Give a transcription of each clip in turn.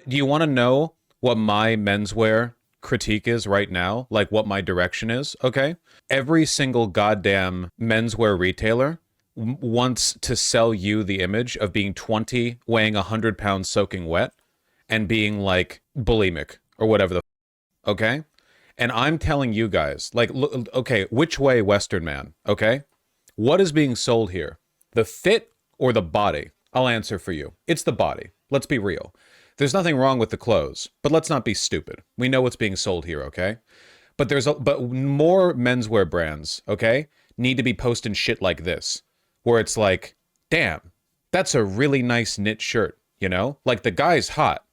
Do you want to know what my menswear critique is right now? Like what my direction is? Okay. Every single goddamn menswear retailer wants to sell you the image of being 20, weighing 100 pounds soaking wet, and being like bulimic or whatever the okay? And I'm telling you guys, like, look, okay, which way, Western man? Okay, what is being sold here? The fit or the body? I'll answer for you. It's the body. Let's be real. There's nothing wrong with the clothes, but let's not be stupid. We know what's being sold here, okay? But more menswear brands, okay, need to be posting shit like this, where it's like, damn, that's a really nice knit shirt, you know? Like the guy's hot,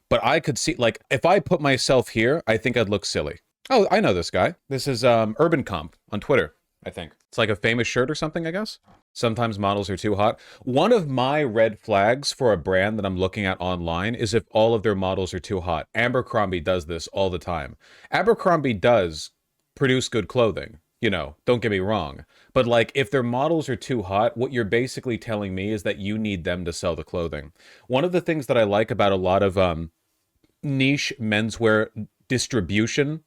but I could see, like, if I put myself here, I think I'd look silly. Oh, I know this guy. This is Urban Comp on Twitter, I think. It's like a famous shirt or something, I guess. Sometimes models are too hot. One of my red flags for a brand that I'm looking at online is if all of their models are too hot. Abercrombie does this all the time. Abercrombie does produce good clothing, you know, don't get me wrong. But like if their models are too hot, what you're basically telling me is that you need them to sell the clothing. One of the things that I like about a lot of niche menswear distribution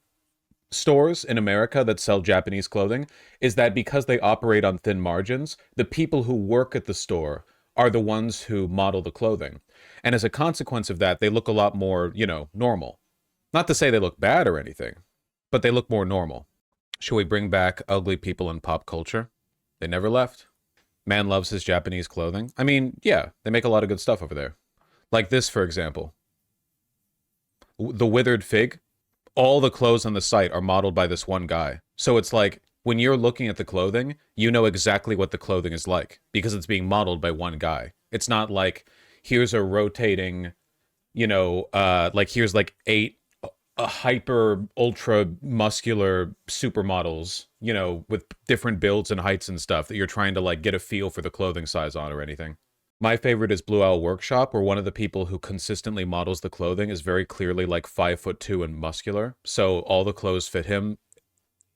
stores in America that sell Japanese clothing is that because they operate on thin margins, the people who work at the store are the ones who model the clothing. And as a consequence of that, they look a lot more, you know, normal. Not to say they look bad or anything, but they look more normal. Should we bring back ugly people in pop culture? They never left. Man loves his Japanese clothing. I mean, yeah, they make a lot of good stuff over there. Like this, for example. The Withered Fig, all the clothes on the site are modeled by this one guy. So it's like when you're looking at the clothing, you know exactly what the clothing is like because it's being modeled by one guy. It's not like here's a rotating, you know, like here's like eight hyper ultra muscular supermodels, you know, with different builds and heights and stuff that you're trying to like get a feel for the clothing size on or anything. My favorite is Blue Owl Workshop, where one of the people who consistently models the clothing is very clearly like 5'2" and muscular. So all the clothes fit him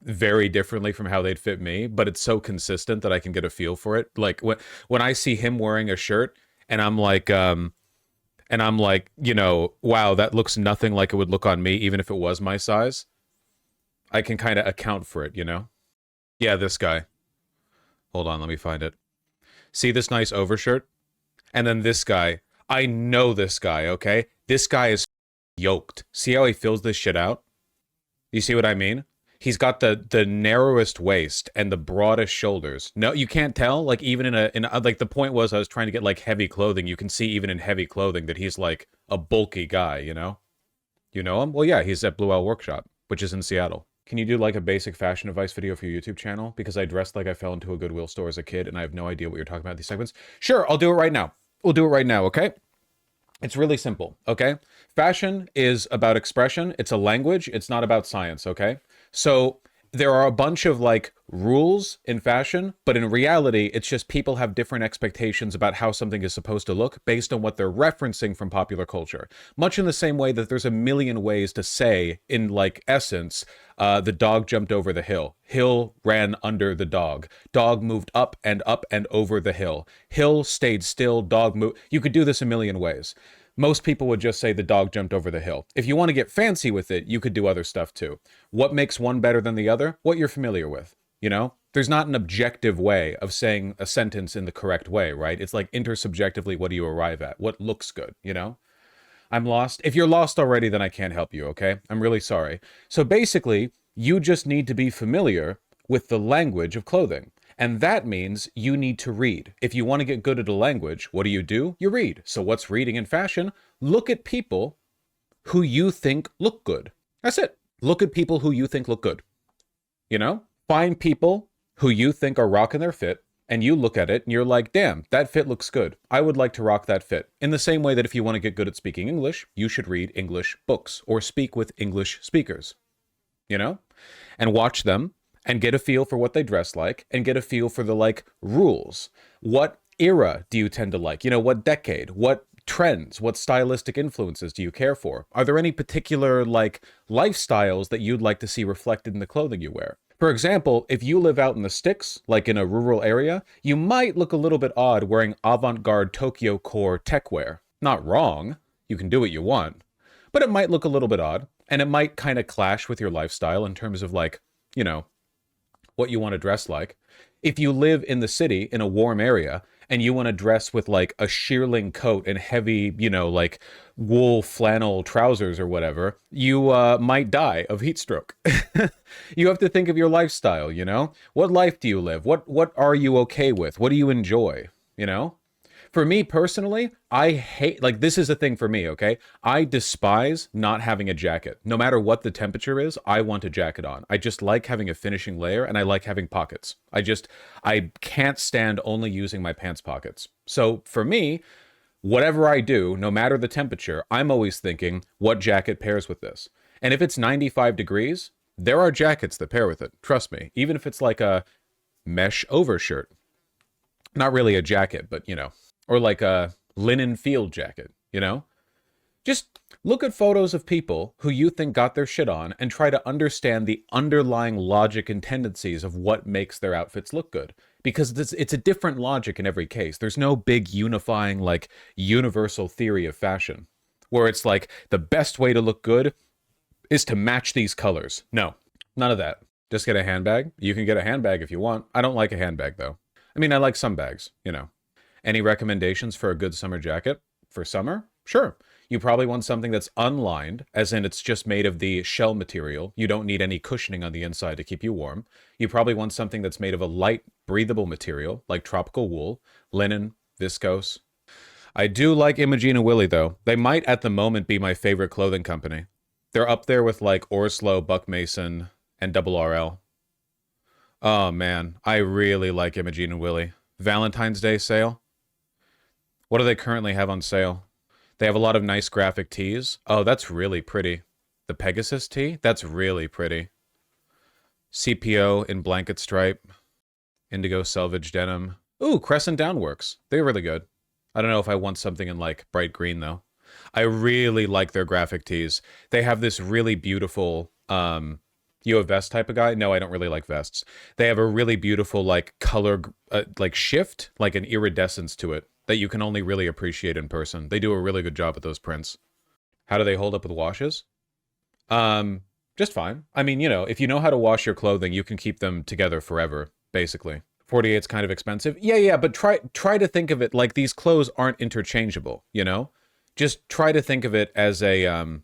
very differently from how they'd fit me, but it's so consistent that I can get a feel for it. Like when I see him wearing a shirt and I'm like, you know, wow, that looks nothing like it would look on me, even if it was my size. I can kind of account for it, you know? Yeah, this guy. Hold on, let me find it. See this nice overshirt? And then this guy, I know this guy, okay? This guy is yoked. See how he fills this shit out? You see what I mean? He's got the narrowest waist and the broadest shoulders. No, you can't tell. Like even in a like the point was I was trying to get like heavy clothing. You can see even in heavy clothing that he's like a bulky guy, you know? You know him? Well, yeah, he's at Blue Owl Workshop, which is in Seattle. Can you do like a basic fashion advice video for your YouTube channel? Because I dressed like I fell into a Goodwill store as a kid and I have no idea what you're talking about in these segments. Sure, I'll do it right now. We'll do it right now, okay? It's really simple, okay? Fashion is about expression. It's a language. It's not about science, okay? So there are a bunch of like rules in fashion, but in reality, it's just people have different expectations about how something is supposed to look based on what they're referencing from popular culture. Much in the same way that there's a million ways to say, in like essence, the dog jumped over the hill. Hill ran under the dog. Dog moved up and over the hill. Hill stayed still. Dog moved. You could do this a million ways. Most people would just say the dog jumped over the hill. If you want to get fancy with it, you could do other stuff too. What makes one better than the other? What you're familiar with, you know? There's not an objective way of saying a sentence in the correct way, right? It's like intersubjectively, what do you arrive at? What looks good, you know? I'm lost. If you're lost already, then I can't help you, okay? I'm really sorry. So basically, you just need to be familiar with the language of clothing. And that means you need to read. If you want to get good at a language, what do? You read. So what's reading in fashion? Look at people who you think look good. That's it. Look at people who you think look good. You know? Find people who you think are rocking their fit, and you look at it and you're like, damn, that fit looks good. I would like to rock that fit. In the same way that if you want to get good at speaking English, you should read English books or speak with English speakers. You know? And watch them and get a feel for what they dress like and get a feel for the like rules. What era do you tend to like? You know, what decade? What trends? What stylistic influences do you care for? Are there any particular like lifestyles that you'd like to see reflected in the clothing you wear? For example, if you live out in the sticks, like in a rural area, you might look a little bit odd wearing avant-garde Tokyo core tech wear. Not wrong. You can do what you want. but it might look a little bit odd, and it might kind of clash with your lifestyle in terms of like, you know, what you want to dress like. If you live in the city in a warm area and you want to dress with like a shearling coat and heavy, you know, like wool flannel trousers or whatever, you might die of heat stroke. You have to think of your lifestyle, you know? What life do you live? What are you okay with? What do you enjoy, you know? For me personally, I hate, like, this is a thing for me, okay? I despise not having a jacket. No matter what the temperature is, I want a jacket on. I just like having a finishing layer, and I like having pockets. I can't stand only using my pants pockets. So for me, whatever I do, no matter the temperature, I'm always thinking, what jacket pairs with this? And if it's 95 degrees, there are jackets that pair with it. Trust me. Even if it's like a mesh overshirt. Not really a jacket, but, you know. Or like a linen field jacket, you know? Just look at photos of people who you think got their shit on and try to understand the underlying logic and tendencies of what makes their outfits look good. Because it's a different logic in every case. There's no big unifying, like, universal theory of fashion where it's like the best way to look good is to match these colors. No, none of that. Just get a handbag. You can get a handbag if you want. I don't like a handbag, though. I mean, I like some bags, you know. Any recommendations for a good summer jacket? For summer? Sure. You probably want something that's unlined, as in it's just made of the shell material. You don't need any cushioning on the inside to keep you warm. You probably want something that's made of a light, breathable material, like tropical wool, linen, viscose. I do like Imogene and Willie, though. They might, at the moment, be my favorite clothing company. They're up there with, like, Orslo, Buck Mason, and Double RL. Oh, man. I really like Imogene and Willie. Valentine's Day sale. What do they currently have on sale? They have a lot of nice graphic tees. Oh, that's really pretty. The Pegasus tee? That's really pretty. CPO in blanket stripe. Indigo selvage denim. Ooh, Crescent Downworks. They're really good. I don't know if I want something in like bright green though. I really like their graphic tees. They have this really beautiful, you a vest type of guy? No, I don't really like vests. They have a really beautiful like color, like shift, like an iridescence to it that you can only really appreciate in person. They do a really good job with those prints. How do they hold up with washes? Just fine. I mean, you know, if you know how to wash your clothing, you can keep them together forever, basically. 48's kind of expensive. Yeah, but try to think of it like these clothes aren't interchangeable, you know? Just try to think of it as a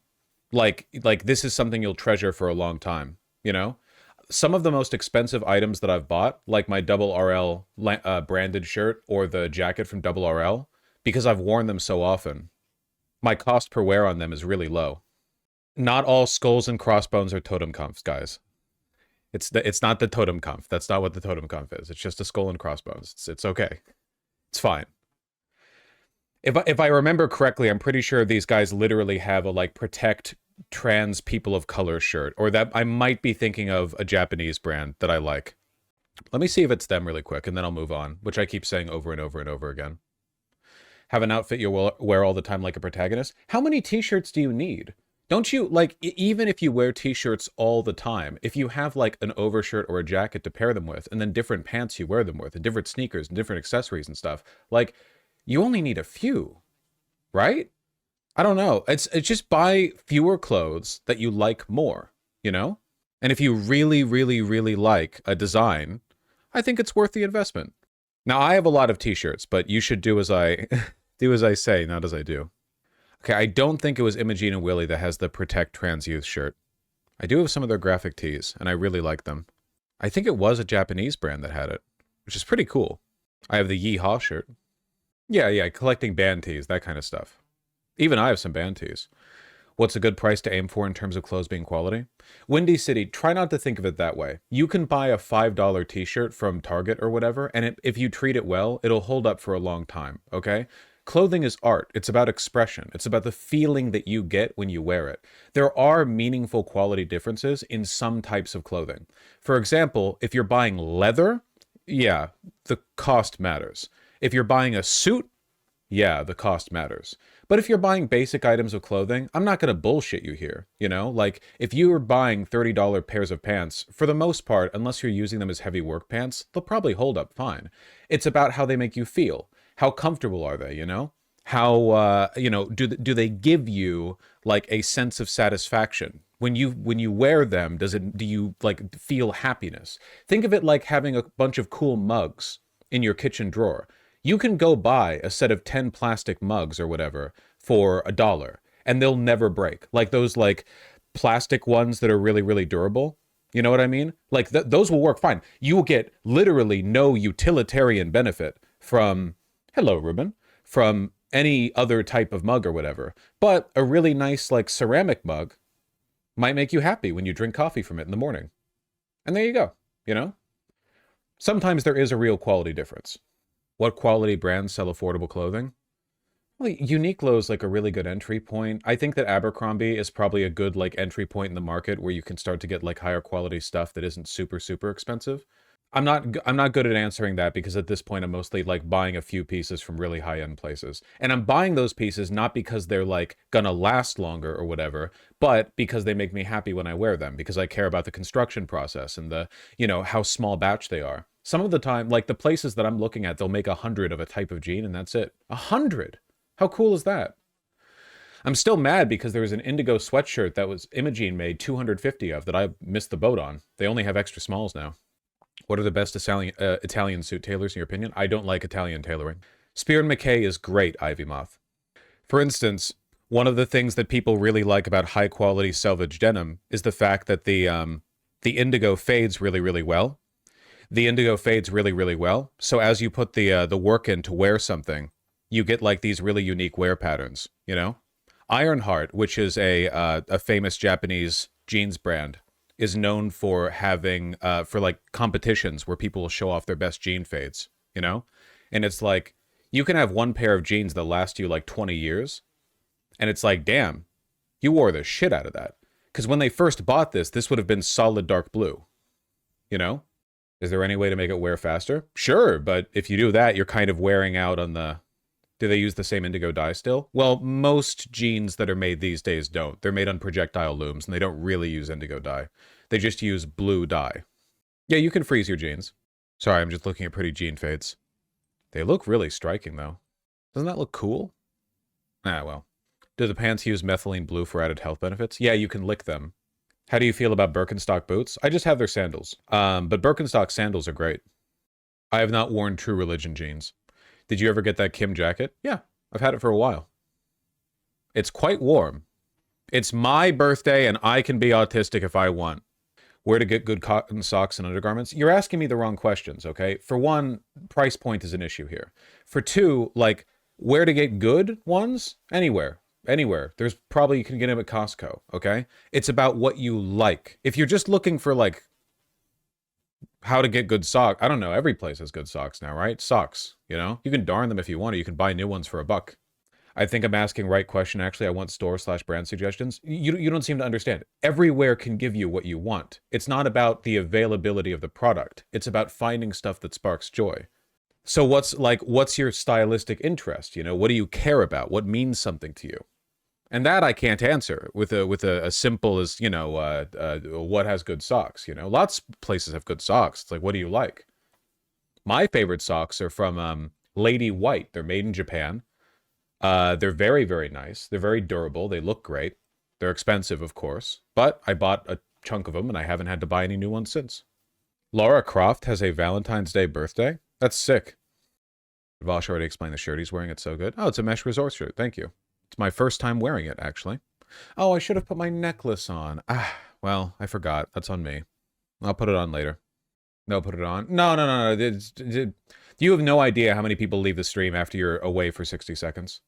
like this is something you'll treasure for a long time, you know? Some of the most expensive items that I've bought, like my Double RL branded shirt or the jacket from Double RL, because I've worn them so often, my cost per wear on them is really low. Not all skulls and crossbones are totem confs, guys. It's not the totem conf. That's not what the totem conf is. It's just a skull and crossbones. It's okay. It's fine. If I remember correctly, I'm pretty sure these guys literally have a like protect trans people of color shirt, or that I might be thinking of a Japanese brand that I like. Let me see if it's them really quick, and then I'll move on, which I keep saying over and over and over again. Have an outfit you'll wear all the time like a protagonist? How many t-shirts do you need? Don't you, like, even if you wear t-shirts all the time, if you have, like, an overshirt or a jacket to pair them with, and then different pants you wear them with, and different sneakers and different accessories and stuff, like, you only need a few, right? I don't know. It's just buy fewer clothes that you like more, you know? And if you really, really, really like a design, I think it's worth the investment. Now, I have a lot of t-shirts, but you should do as I do as I say, not as I do. Okay, I don't think it was Imogene and Willie that has the Protect Trans Youth shirt. I do have some of their graphic tees, and I really like them. I think it was a Japanese brand that had it, which is pretty cool. I have the Yeehaw shirt. Yeah, collecting band tees, that kind of stuff. Even I have some band tees. What's a good price to aim for in terms of clothes being quality? Windy City, try not to think of it that way. You can buy a $5 t-shirt from Target or whatever, and if you treat it well, it'll hold up for a long time, okay? Clothing is art. It's about expression. It's about the feeling that you get when you wear it. There are meaningful quality differences in some types of clothing. For example, if you're buying leather, yeah, the cost matters. If you're buying a suit, yeah, the cost matters. But if you're buying basic items of clothing, I'm not going to bullshit you here, you know? Like, if you were buying $30 pairs of pants, for the most part, unless you're using them as heavy work pants, they'll probably hold up fine. It's about how they make you feel. How comfortable are they, you know? How do they give you like a sense of satisfaction when you wear them? Do you like feel happiness? Think of it like having a bunch of cool mugs in your kitchen drawer. You can go buy a set of 10 plastic mugs or whatever for $1 and they'll never break. Like those like plastic ones that are really really durable. You know what I mean? Like those will work fine. You will get literally no utilitarian benefit from, hello Ruben, from any other type of mug or whatever. But a really nice like ceramic mug might make you happy when you drink coffee from it in the morning. And there you go, you know? Sometimes there is a real quality difference. What quality brands sell affordable clothing? Well, Uniqlo is like a really good entry point. I think that Abercrombie is probably a good like entry point in the market where you can start to get like higher quality stuff that isn't super super expensive. I'm not good at answering that because at this point I'm mostly like buying a few pieces from really high-end places. And I'm buying those pieces not because they're like gonna last longer or whatever, but because they make me happy when I wear them because I care about the construction process and the, how small batch they are. Some of the time, like the places that I'm looking at, they'll make 100 of a type of jean and that's it. 100. How cool is that? I'm still mad because there was an indigo sweatshirt that was Imogene made 250 of that I missed the boat on. They only have extra smalls now. What are the best Italian suit tailors in your opinion? I don't like Italian tailoring. Spear and McKay is great, Ivy Moth. For instance, one of the things that people really like about high quality selvage denim is the fact that the indigo fades really really well. The indigo fades really really well. So as you put the work in to wear something, you get like these really unique wear patterns. You know, Ironheart, which is a famous Japanese jeans brand, is known for having for like competitions where people will show off their best jean fades, you know? And it's like you can have one pair of jeans that last you like 20 years and it's like, damn, you wore the shit out of that. Because when they first bought this would have been solid dark blue, you know? Is there any way to make it wear faster? Sure, but if you do that, you're kind of wearing out on the... Do they use the same indigo dye still? Well, most jeans that are made these days don't. They're made on projectile looms, and they don't really use indigo dye. They just use blue dye. Yeah, you can freeze your jeans. Sorry, I'm just looking at pretty jean fades. They look really striking, though. Doesn't that look cool? Ah, well. Do the pants use methylene blue for added health benefits? Yeah, you can lick them. How do you feel about Birkenstock boots? I just have their sandals. But Birkenstock sandals are great. I have not worn True Religion jeans. Did you ever get that Kim jacket? Yeah, I've had it for a while. It's quite warm. It's my birthday and I can be autistic if I want. Where to get good cotton socks and undergarments? You're asking me the wrong questions, okay? For one, price point is an issue here. For two, like, where to get good ones? Anywhere. Anywhere. There's probably, you can get them at Costco, okay? It's about what you like. If you're just looking for, like, how to get good socks. I don't know. Every place has good socks now, right? Socks, you know? You can darn them if you want, or you can buy new ones for $1. I think I'm asking right question, actually. I want store/brand suggestions. You don't seem to understand. Everywhere can give you what you want. It's not about the availability of the product. It's about finding stuff that sparks joy. So what's your stylistic interest? You know, what do you care about? What means something to you? And that I can't answer with a simple as, you know, what has good socks, you know? Lots of places have good socks. It's like, what do you like? My favorite socks are from Lady White. They're made in Japan. They're very, very nice. They're very durable. They look great. They're expensive, of course. But I bought a chunk of them and I haven't had to buy any new ones since. Laura Croft has a Valentine's Day birthday? That's sick. Vosh already explained the shirt he's wearing. It's so good. Oh, it's a mesh resort shirt. Thank you. It's my first time wearing it, actually. Oh, I should have put my necklace on. Ah, well, I forgot. That's on me. I'll put it on later. No, put it on. No, no, no, no. You have no idea how many people leave the stream after you're away for 60 seconds.